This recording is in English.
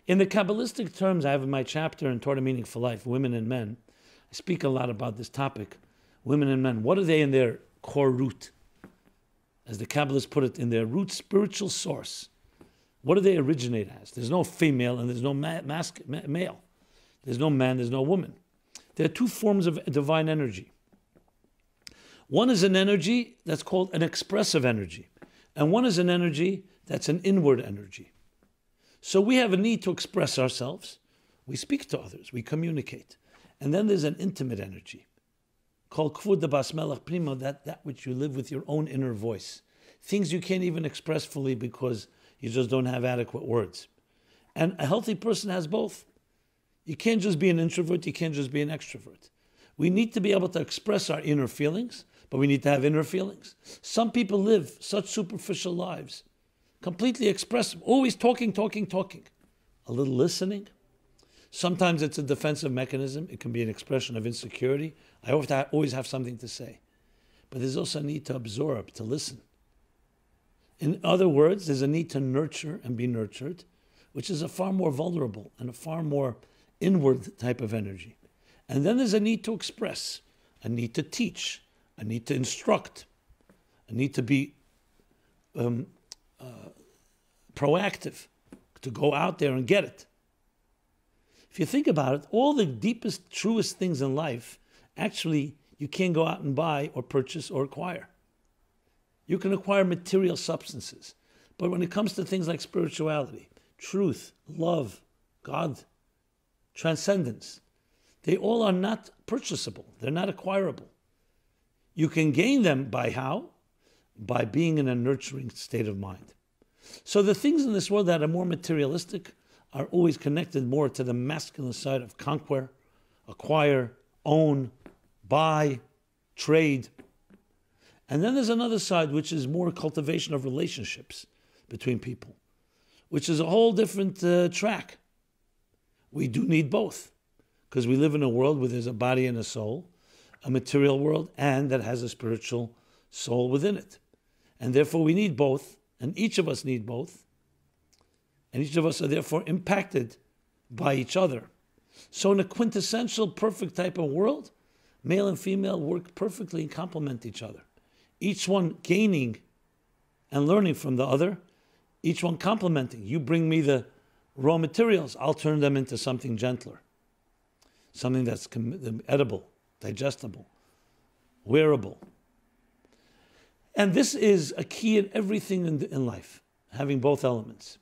In the Kabbalistic terms I have in my chapter in Torah Meaning for Life, Women and Men, I speak a lot about this topic. Women and men, what are they in their core root? As the Kabbalists put it, in their root spiritual source. What do they originate as? There's no female and there's no male. There's no man, there's no woman. There are two forms of divine energy. One is an energy that's called an expressive energy. And one is an energy that's an inward energy. So we have a need to express ourselves. We speak to others. We communicate. And then there's an intimate energy called Kvud the Bas Melech Primo, that which you live with your own inner voice. Things you can't even express fully because you just don't have adequate words. And a healthy person has both. You can't just be an introvert, you can't just be an extrovert. We need to be able to express our inner feelings, but we need to have inner feelings. Some people live such superficial lives, completely expressive, always talking. A little listening. Sometimes it's a defensive mechanism. It can be an expression of insecurity. I always have something to say. But there's also a need to absorb, to listen. In other words, there's a need to nurture and be nurtured, which is a far more vulnerable and a far more inward type of energy. And then there's a need to express, a need to teach, a need to instruct, a need to be proactive, to go out there and get it. If you think about it, all the deepest, truest things in life, actually, you can't go out and buy or purchase or acquire. You can acquire material substances. But when it comes to things like spirituality, truth, love, God, transcendence, they all are not purchasable. They're not acquirable. You can gain them by how? By being in a nurturing state of mind. So the things in this world that are more materialistic are always connected more to the masculine side of conquer, acquire, own, buy, trade. And then there's another side which is more cultivation of relationships between people, which is a whole different track. We do need both, because we live in a world where there's a body and a soul, a material world, and that has a spiritual soul within it. And therefore we need both, and each of us need both. And each of us are therefore impacted by each other. So in a quintessential perfect type of world, male and female work perfectly and complement each other. Each one gaining and learning from the other, each one complementing. You bring me the raw materials, I'll turn them into something gentler, something that's edible, digestible, wearable. And this is a key in everything in life, having both elements.